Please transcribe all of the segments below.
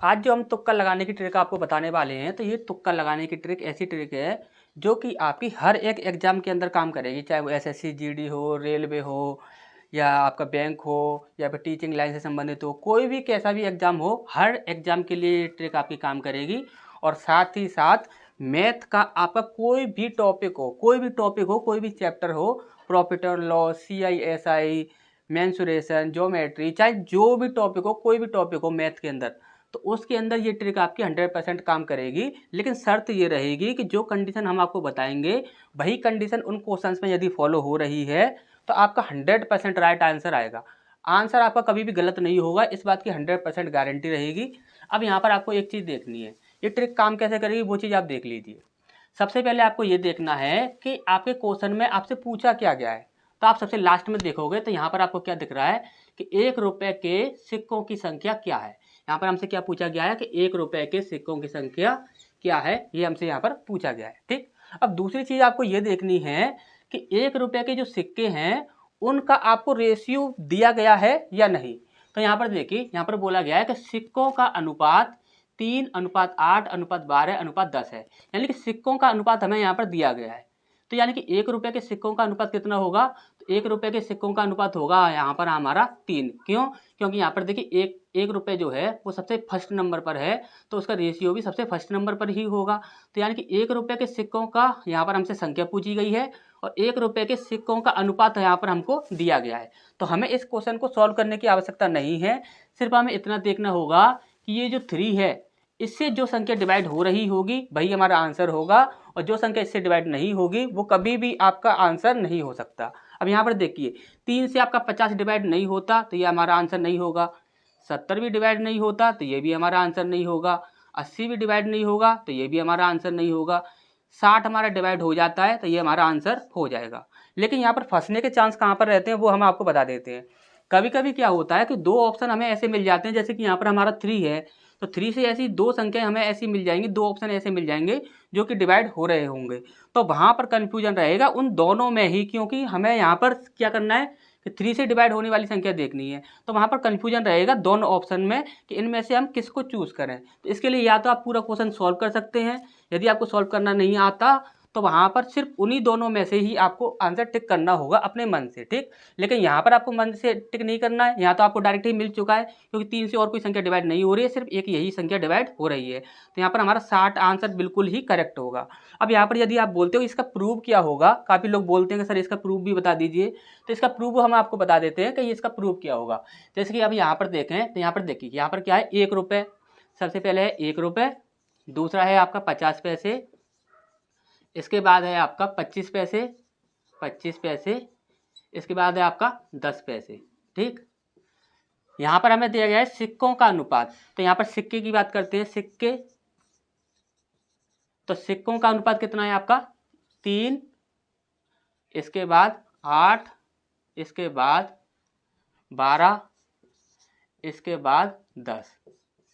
आज जो हम तुक्का लगाने की ट्रिक आपको बताने वाले हैं, तो ये तुक्का लगाने की ट्रिक ऐसी ट्रिक है जो कि आपकी हर एक एग्जाम के अंदर काम करेगी, चाहे वो एसएससी जीडी हो, रेलवे हो, या आपका बैंक हो, या फिर टीचिंग लाइन से संबंधित हो, कोई भी कैसा भी एग्जाम हो, हर एग्जाम के लिए ये ट्रिक आपकी काम करेगी। और साथ ही साथ मैथ का आपका कोई भी टॉपिक हो, कोई भी चैप्टर हो, प्रॉफिट और लॉस, CISI, मेंसुरेशन, ज्योमेट्री, चाहे जो भी टॉपिक हो, कोई भी टॉपिक हो मैथ के अंदर, तो उसके अंदर ये ट्रिक आपकी 100% काम करेगी। लेकिन शर्त ये रहेगी कि जो कंडीशन हम आपको बताएंगे, वही कंडीशन उन क्वेश्चंस में यदि फॉलो हो रही है तो आपका 100% राइट आंसर आएगा। आंसर आपका कभी भी गलत नहीं होगा, इस बात की 100% गारंटी रहेगी। अब यहाँ पर आपको एक चीज़ देखनी है, ये ट्रिक काम कैसे करेगी वो चीज़ आप देख लीजिए। सबसे पहले आपको ये देखना है कि आपके क्वेश्चन में आपसे पूछा क्या गया है। तो आप सबसे लास्ट में देखोगे तो यहाँ पर आपको क्या दिख रहा है कि 1 रुपए के सिक्कों की संख्या क्या है। यहाँ पर हमसे क्या पूछा गया है कि 1 रुपए के सिक्कों की संख्या क्या है, ये हमसे यहाँ पर पूछा गया है। ठीक, अब दूसरी चीज़ आपको ये देखनी है कि 1 रुपए के जो सिक्के हैं उनका आपको रेशियो दिया गया है या नहीं। तो यहाँ पर देखिए, यहाँ पर बोला गया है कि सिक्कों का अनुपात 3:8:12:10 है, यानी कि सिक्कों का अनुपात हमें यहाँ पर दिया गया है। तो यानी कि 1 रुपए के सिक्कों का अनुपात कितना होगा, तो 1 रुपए के सिक्कों का अनुपात होगा यहाँ पर हमारा 3। क्यों? क्योंकि यहाँ पर देखिए एक रुपए जो है वो सबसे फर्स्ट नंबर पर है, तो उसका रेशियो भी सबसे फर्स्ट नंबर पर ही होगा। तो यानी कि 1 रुपए के सिक्कों का यहाँ पर हमसे संख्या पूछी गई है और 1 रुपए के सिक्कों का अनुपात यहाँ पर हमको दिया गया है। तो हमें इस क्वेश्चन को सॉल्व करने की आवश्यकता नहीं है, सिर्फ हमें इतना देखना होगा कि ये जो 3 है इससे जो संख्या डिवाइड हो रही होगी वही हमारा आंसर होगा, और जो संख्या इससे डिवाइड नहीं होगी वो कभी भी आपका आंसर नहीं हो सकता। अब यहाँ पर देखिए, 3 से आपका 50 डिवाइड नहीं होता तो ये हमारा आंसर नहीं होगा, 70 भी डिवाइड नहीं होता तो ये भी हमारा आंसर नहीं होगा, 80 भी डिवाइड नहीं होगा तो ये भी हमारा आंसर नहीं होगा, 60 हमारा डिवाइड हो जाता है तो ये हमारा आंसर हो जाएगा। लेकिन यहाँ पर फंसने के चांस कहाँ पर रहते हैं वो हम आपको बता देते हैं। कभी कभी क्या होता है कि 2 ऑप्शन हमें ऐसे मिल जाते हैं, जैसे कि यहाँ पर हमारा 3 है, तो 3 से ऐसी 2 संख्याएं हमें ऐसी मिल जाएंगी, 2 ऑप्शन ऐसे मिल जाएंगे जो कि डिवाइड हो रहे होंगे। तो वहाँ पर कन्फ्यूजन रहेगा उन दोनों में ही, क्योंकि हमें यहाँ पर क्या करना है कि 3 से डिवाइड होने वाली संख्या देखनी है। तो वहाँ पर कन्फ्यूजन रहेगा दोनों ऑप्शन में कि इनमें से हम किसको चूज़ करें। तो इसके लिए या तो आप पूरा क्वेश्चन सॉल्व कर सकते हैं, यदि आपको सॉल्व करना नहीं आता तो वहाँ पर सिर्फ उन्हीं दोनों में से ही आपको आंसर टिक करना होगा अपने मन से। ठीक, लेकिन यहाँ पर आपको मन से टिक नहीं करना है, यहाँ तो आपको डायरेक्ट ही मिल चुका है, क्योंकि 3 से और कोई संख्या डिवाइड नहीं हो रही है, सिर्फ एक यही संख्या डिवाइड हो रही है। तो यहाँ पर हमारा 60 आंसर बिल्कुल ही करेक्ट होगा। अब यहाँ पर यदि आप बोलते हो इसका प्रूफ क्या होगा, काफ़ी लोग बोलते हैं कि सर इसका प्रूफ भी बता दीजिए, तो इसका प्रूफ हम आपको बता देते हैं कि इसका प्रूफ क्या होगा। जैसे कि अब यहाँ पर देखें तो यहाँ पर देखिए, यहाँ पर क्या है, 1 रुपये सबसे पहले है, 1 रुपये, दूसरा है आपका 50 पैसे, इसके बाद है आपका 25 पैसे, 25 पैसे, इसके बाद है आपका 10 पैसे। ठीक, यहाँ पर हमें दिया गया है सिक्कों का अनुपात, तो यहाँ पर सिक्के की बात करते हैं, सिक्के, तो सिक्कों का अनुपात कितना है आपका 3, इसके बाद 8, इसके बाद 12, इसके बाद 10।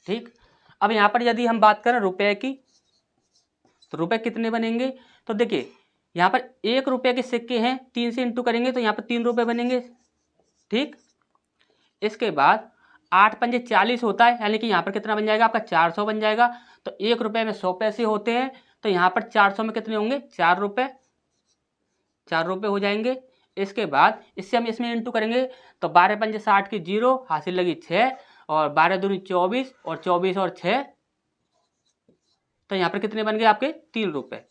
ठीक, अब यहाँ पर यदि हम बात करें रुपए की, तो रुपए कितने बनेंगे, तो देखिए यहाँ पर 1 रुपये के सिक्के हैं, 3 से इंटू करेंगे तो यहाँ पर 3 रुपये बनेंगे। ठीक, इसके बाद 8 पंजे 40 होता है, यानी कि यहाँ पर कितना बन जाएगा आपका 400 बन जाएगा। तो 1 रुपये में 100 पैसे होते हैं, तो यहाँ पर 400 में कितने होंगे, 4 रुपये, 4 रुपये हो जाएंगे। इसके बाद इससे हम इसमें इंटू करेंगे तो 12 पंजे 60 की 0, हासिल लगी 6, और 12 दूनी 24, और 24 और 6, तो यहाँ पर कितने बन गए आपके 3 रुपये।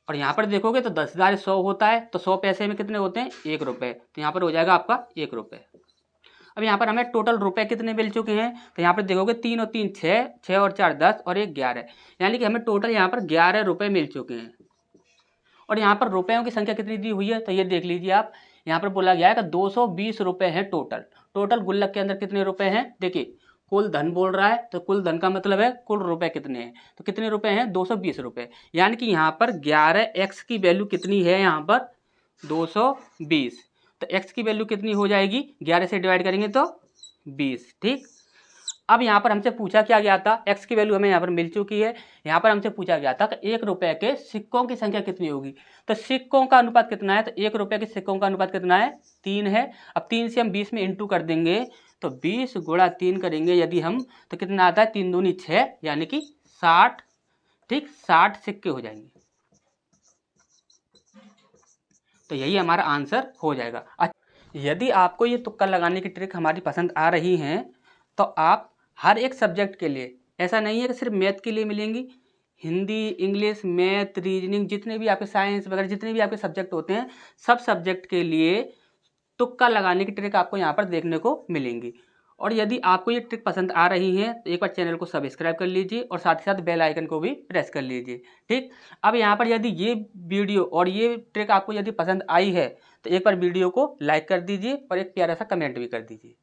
और यहाँ पर देखोगे तो 10,000 100 होता है, तो 100 पैसे में कितने होते हैं, 1 रुपये, तो यहाँ पर हो जाएगा आपका 1 रुपये। अब यहाँ पर हमें टोटल रुपए कितने मिल चुके हैं, तो यहाँ पर देखोगे 3 और 3 6, 6 और 4 10, और 1 11, यानी कि हमें टोटल यहाँ पर 11 रुपये मिल चुके हैं। और यहाँ पर रुपयों की संख्या कितनी दी हुई है, तो ये देख लीजिए आप, यहाँ पर बोला गया है कि 220 रुपये हैं टोटल। टोटल गुल्लक के अंदर कितने रुपए हैं, देखिए कुल धन बोल रहा है, तो कुल धन का मतलब है कुल रुपए कितने हैं, तो कितने रुपए हैं 220 रुपये। यानी कि यहाँ पर 11x की वैल्यू कितनी है, यहाँ पर 220, तो x की वैल्यू कितनी हो जाएगी, 11 से डिवाइड करेंगे तो 20। ठीक, अब यहाँ पर हमसे पूछा क्या गया था, x की वैल्यू हमें यहाँ पर मिल चुकी है। यहाँ पर हमसे पूछा गया था कि 1 रुपये के सिक्कों की संख्या कितनी होगी, तो सिक्कों का अनुपात कितना है, तो 1 रुपये के सिक्कों का अनुपात कितना है, 3 है। अब 3 से हम 20 में इंटू कर देंगे तो 20 गुणा 3 करेंगे यदि हम, तो कितना आता है, 3 दूनी 6, यानी कि 60। ठीक, 60 सिक्के हो जाएंगे। तो यही हमारा आंसर हो जाएगा। यदि आपको ये तुक्का लगाने की ट्रिक हमारी पसंद आ रही हैं तो आप हर एक सब्जेक्ट के लिए, ऐसा नहीं है कि सिर्फ मैथ के लिए मिलेंगी, हिंदी, इंग्लिश, मैथ, रीजनिंग, जितने भी आपके साइंस वगैरह जितने भी आपके सब्जेक्ट होते हैं, सब सब्जेक्ट के लिए तुक्का लगाने की ट्रिक आपको यहाँ पर देखने को मिलेंगी। और यदि आपको ये ट्रिक पसंद आ रही है तो एक बार चैनल को सब्सक्राइब कर लीजिए और साथ ही साथ बेल आइकन को भी प्रेस कर लीजिए। ठीक, अब यहाँ पर यदि ये वीडियो और ये ट्रिक आपको यदि पसंद आई है तो एक बार वीडियो को लाइक कर दीजिए और एक प्यारा सा कमेंट भी कर दीजिए।